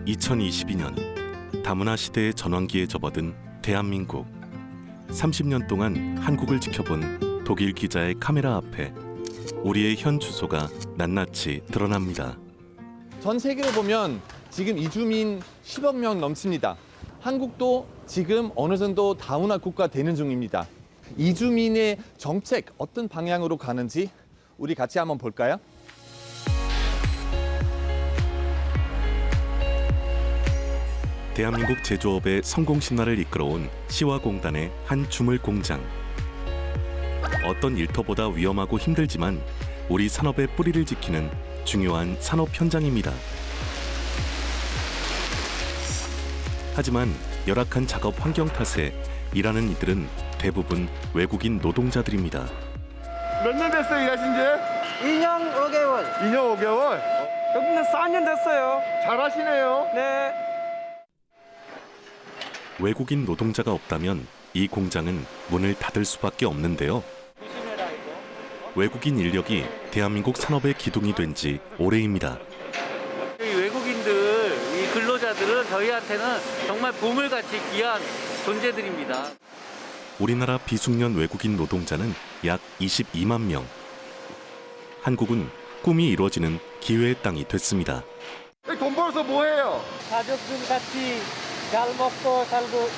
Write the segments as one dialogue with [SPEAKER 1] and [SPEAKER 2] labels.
[SPEAKER 1] 2022년 다문화 시대의 전환기에 접어든 대한민국. 30년 동안 한국을 지켜본 독일 기자의 카메라 앞에 우리의 현 주소가 낱낱이 드러납니다.
[SPEAKER 2] 전 세계로 보면 지금 이주민 10억 명 넘습니다. 한국도 지금 어느 정도 다문화 국가 되는 중입니다. 이주민의 정책 어떤 방향으로 가는지 우리 같이 한번 볼까요?
[SPEAKER 1] 대한민국 제조업의 성공 신화를 이끌어온 시와공단의 한 주물 공장. 어떤 일터보다 위험하고 힘들지만 우리 산업의 뿌리를 지키는 중요한 산업 현장입니다. 하지만 열악한 작업 환경 탓에 일하는 이들은 대부분 외국인 노동자들입니다.
[SPEAKER 3] 몇 년 됐어요, 일하신 지?
[SPEAKER 4] 2년 5개월.
[SPEAKER 3] 2년 5개월?
[SPEAKER 4] 여기는 4년 됐어요.
[SPEAKER 3] 잘하시네요.
[SPEAKER 4] 네.
[SPEAKER 1] 외국인 노동자가 없다면 이 공장은 문을 닫을 수밖에 없는데요. 외국인 인력이 대한민국 산업의 기둥이 된 지 오래입니다.
[SPEAKER 5] 이 외국인들, 이 근로자들은 저희한테는 정말 보물같이 귀한 존재들입니다.
[SPEAKER 1] 우리나라 비숙련 외국인 노동자는 약 22만 명. 한국은 꿈이 이루어지는 기회의 땅이 됐습니다.
[SPEAKER 3] 돈 벌어서 뭐 해요?
[SPEAKER 4] 가족들 같이 잘 먹고 살고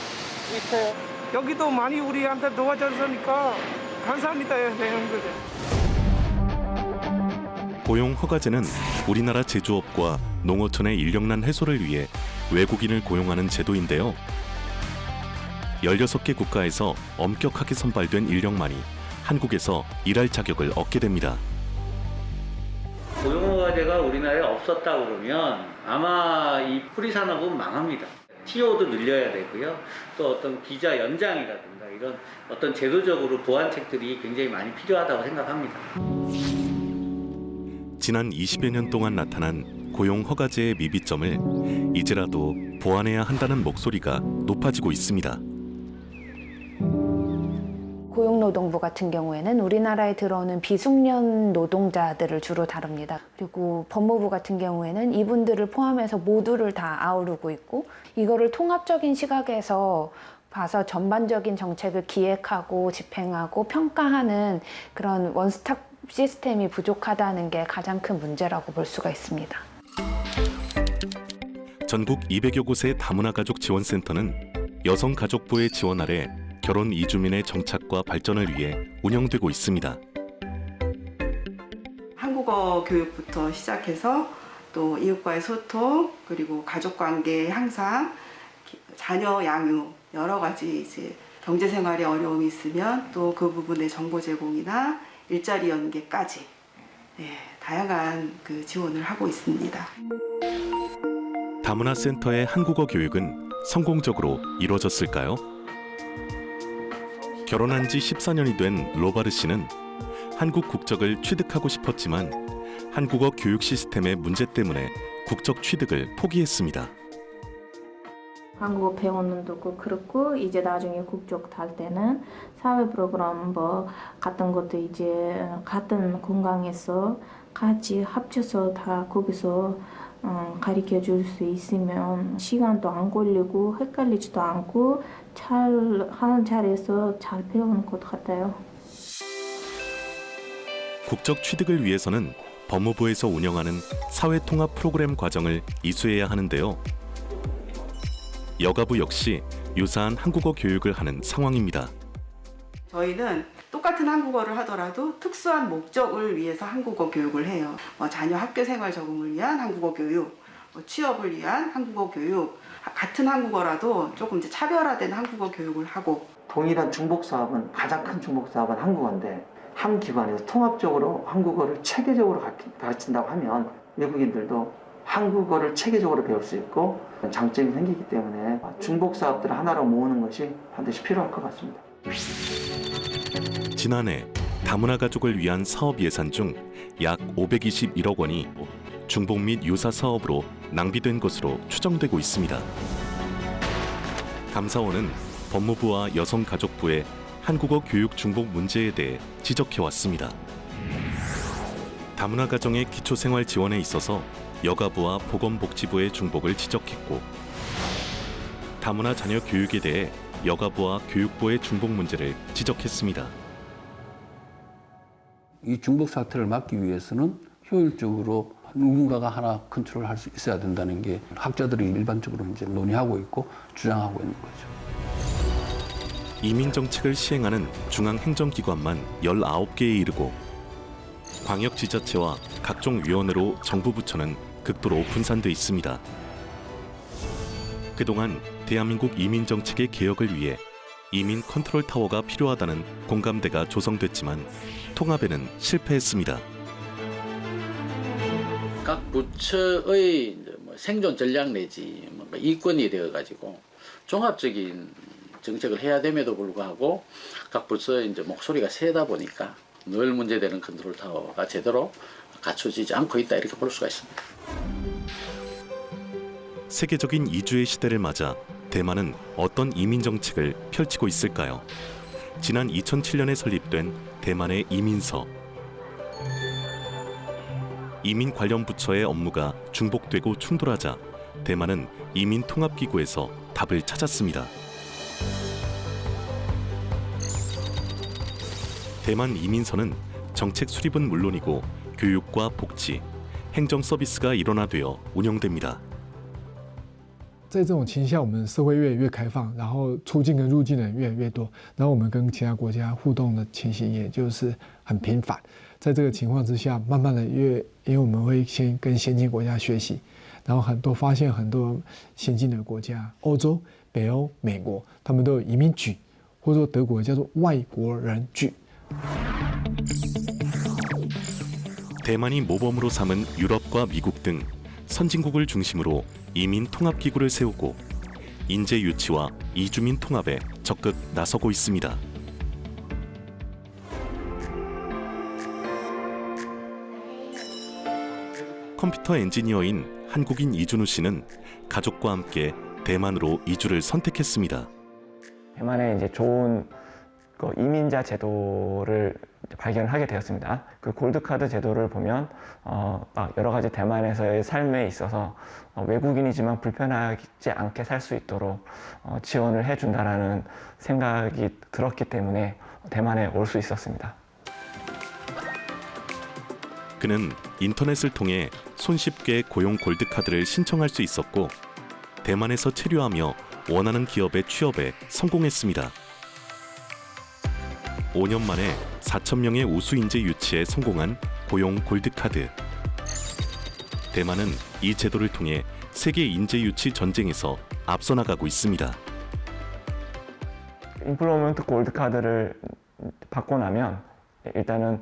[SPEAKER 4] 있어요. 여기도 많이 우리한테 도와줬으니까 감사합니다, 형들.
[SPEAKER 1] 고용 허가제는 우리나라 제조업과 농어촌의 인력난 해소를 위해 외국인을 고용하는 제도인데요. 16개 국가에서 엄격하게 선발된 인력만이 한국에서 일할 자격을 얻게 됩니다.
[SPEAKER 5] 고용허가제가 우리나라에 없었다 그러면 아마 이 프리 산업은 망합니다. TO도 늘려야 되고요. 또 어떤 비자 연장이라든가 이런 어떤 제도적으로 보완책들이 굉장히 많이 필요하다고 생각합니다.
[SPEAKER 1] 지난 20여 년 동안 나타난 고용 허가제의 미비점을 이제라도 보완해야 한다는 목소리가 높아지고 있습니다.
[SPEAKER 6] 고용노동부 같은 경우에는 우리나라에 들어오는 비숙련 노동자들을 주로 다룹니다. 그리고 법무부 같은 경우에는 이분들을 포함해서 모두를 다 아우르고 있고, 이거를 통합적인 시각에서 봐서 전반적인 정책을 기획하고 집행하고 평가하는 그런 원스톱 시스템이 부족하다는 게 가장 큰 문제라고 볼 수가 있습니다.
[SPEAKER 1] 전국 200여 곳의 다문화 가족 지원센터는 여성가족부의 지원 아래 결혼 이주민의 정착과 발전을 위해 운영되고 있습니다.
[SPEAKER 7] 한국어 교육부터 시작해서 또 이웃과의 소통, 그리고 가족관계 향상, 자녀 양육, 여러 가지 이제 경제생활에 어려움이 있으면 또 그 부분의 정보 제공이나 일자리 연계까지 다양한 그 지원을 하고 있습니다.
[SPEAKER 1] 다문화 센터의 한국어 교육은 성공적으로 이루어졌을까요? 결혼한 지 14년이 된 로바르 씨는 한국 국적을 취득하고 싶었지만 한국어 교육 시스템의 문제 때문에 국적 취득을 포기했습니다.
[SPEAKER 8] 한국어 배우는 것도 그렇고, 이제 나중에 국적 탈 때는 사회 프로그램 뭐 같은 것도 이제 같은 공간에서 같이 합쳐서 다 거기서 가르쳐 줄 수 있으면 시간도 안 걸리고 헷갈리지도 않고 잘 하는 자리에서 잘 배우는 것 같아요.
[SPEAKER 1] 국적 취득을 위해서는 법무부에서 운영하는 사회통합 프로그램 과정을 이수해야 하는데요. 여가부 역시 유사한 한국어 교육을 하는 상황입니다.
[SPEAKER 7] 저희는 똑같은 한국어를 하더라도 특수한 목적을 위해서 한국어 교육을 해요. 자녀 학교 생활 적응을 위한 한국어 교육, 취업을 위한 한국어 교육, 같은 한국어라도 조금 이제 차별화된 한국어 교육을 하고.
[SPEAKER 9] 동일한 중복 사업은, 가장 큰 중복 사업은 한국어인데, 한 기관에서 통합적으로 한국어를 체계적으로 가르친다고 하면 외국인들도 한국어를 체계적으로 배울 수 있고 장점이 생기기 때문에 중복 사업들을 하나로 모으는 것이 반드시 필요할 것 같습니다.
[SPEAKER 1] 지난해 다문화 가족을 위한 사업 예산 중 약 521억 원이 중복 및 유사 사업으로 낭비된 것으로 추정되고 있습니다. 감사원은 법무부와 여성가족부의 한국어 교육 중복 문제에 대해 지적해왔습니다. 다문화 가정의 기초생활 지원에 있어서 여가부와 보건복지부의 중복을 지적했고, 다문화 자녀 교육에 대해 여가부와 교육부의 중복 문제를 지적했습니다.
[SPEAKER 10] 이 중복 사태를 막기 위해서는 효율적으로 누군가가 하나 컨트롤할 수 있어야 된다는 게 학자들이 일반적으로 이제 논의하고 있고 주장하고 있는 거죠.
[SPEAKER 1] 이민 정책을 시행하는 중앙행정기관만 19개에 이르고 광역지자체와 각종 위원회로 정부 부처는 극도로 분산돼 있습니다. 그동안 대한민국 이민 정책의 개혁을 위해 이민 컨트롤 타워가 필요하다는 공감대가 조성됐지만 통합에는 실패했습니다.
[SPEAKER 11] 각 부처의 이제 뭐 생존 전략 내지 뭔가 이권이 되어가지고 종합적인 정책을 해야 됨에도 불구하고 각 부처의 이제 목소리가 세다 보니까 늘 문제되는 컨트롤 타워가 제대로 갖춰지지 않고 있다 이렇게 볼 수가 있습니다.
[SPEAKER 1] 세계적인 이주의 시대를 맞아 대만은 어떤 이민 정책을 펼치고 있을까요? 지난 2007년에 설립된 대만의 이민서. 이민 관련 부처의 업무가 중복되고 충돌하자 대만은 이민 통합기구에서 답을 찾았습니다. 대만 이민서는 정책 수립은 물론이고 교육과 복지, 행정 서비스가 일원화되어 운영됩니다.
[SPEAKER 12] 在这种情况下，我们社会越来越开放，然后出境跟入境的人越来越多，然后我们跟其他国家互动的情形也就是很频繁。在这个情况之下，慢慢的因为我们会先跟先进国家学习，然后发现很多先进的国家，欧洲、北欧、美国，他们都有移民局，或者说德国叫做外国人局。
[SPEAKER 1] 대만이 모범으로 삼은 유럽과 미국 등 선진국을 중심으로 이민 통합기구를 세우고 인재 유치와 이주민 통합에 적극 나서고 있습니다. 컴퓨터 엔지니어인 한국인 이준우 씨는 가족과 함께 대만으로 이주를 선택했습니다.
[SPEAKER 9] 대만에 이제 좋은 이민자 제도를 발견하게 되었습니다. 그 골드카드 제도를 보면 여러 가지 대만에서의 삶에 있어서 외국인이지만 불편하지 않게 살 수 있도록 지원을 해준다라는 생각이 들었기 때문에 대만에 올 수 있었습니다.
[SPEAKER 1] 그는 인터넷을 통해 손쉽게 고용 골드카드를 신청할 수 있었고 대만에서 체류하며 원하는 기업의 취업에 성공했습니다. 5년 만에 4,000명의 우수 인재 유치에 성공한 고용 골드카드. 대만은 이 제도를 통해 세계 인재 유치 전쟁에서 앞서 나가고 있습니다.
[SPEAKER 9] 인플로먼트 골드카드를 받고 나면 일단은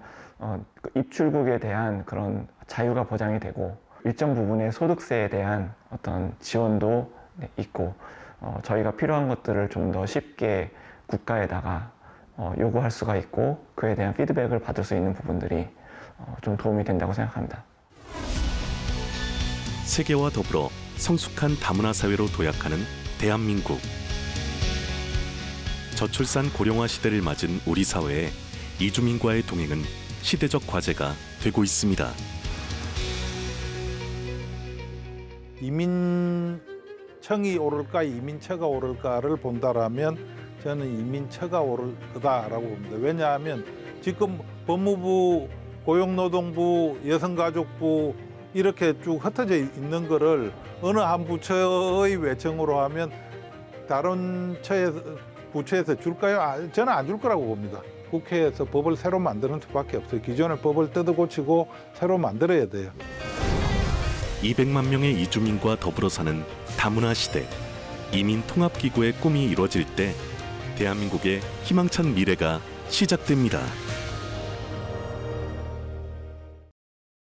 [SPEAKER 9] 입출국에 대한 그런 자유가 보장이 되고 일정 부분의 소득세에 대한 어떤 지원도 있고 저희가 필요한 것들을 좀 더 쉽게 국가에다가 요구할 수가 있고 그에 대한 피드백을 받을 수 있는 부분들이 좀 도움이 된다고 생각합니다.
[SPEAKER 1] 세계와 더불어 성숙한 다문화 사회로 도약하는 대한민국. 저출산 고령화 시대를 맞은 우리 사회에 이주민과의 동행은 시대적 과제가 되고 있습니다.
[SPEAKER 13] 이민청이 오를까 이민처가 오를까를 본다라면 저는 이민처가 오를 거다라고 봅니다. 왜냐하면 지금 법무부, 고용노동부, 여성가족부 이렇게 쭉 흩어져 있는 거를 어느 한 부처의 외청으로 하면 다른 부처에서 줄까요? 저는 안 줄 거라고 봅니다. 국회에서 법을 새로 만드는 수밖에 없어요. 기존의 법을 뜯어고치고 새로 만들어야 돼요.
[SPEAKER 1] 200만 명의 이주민과 더불어 사는 다문화 시대. 이민 통합기구의 꿈이 이루어질 때 대한민국의 희망찬 미래가 시작됩니다.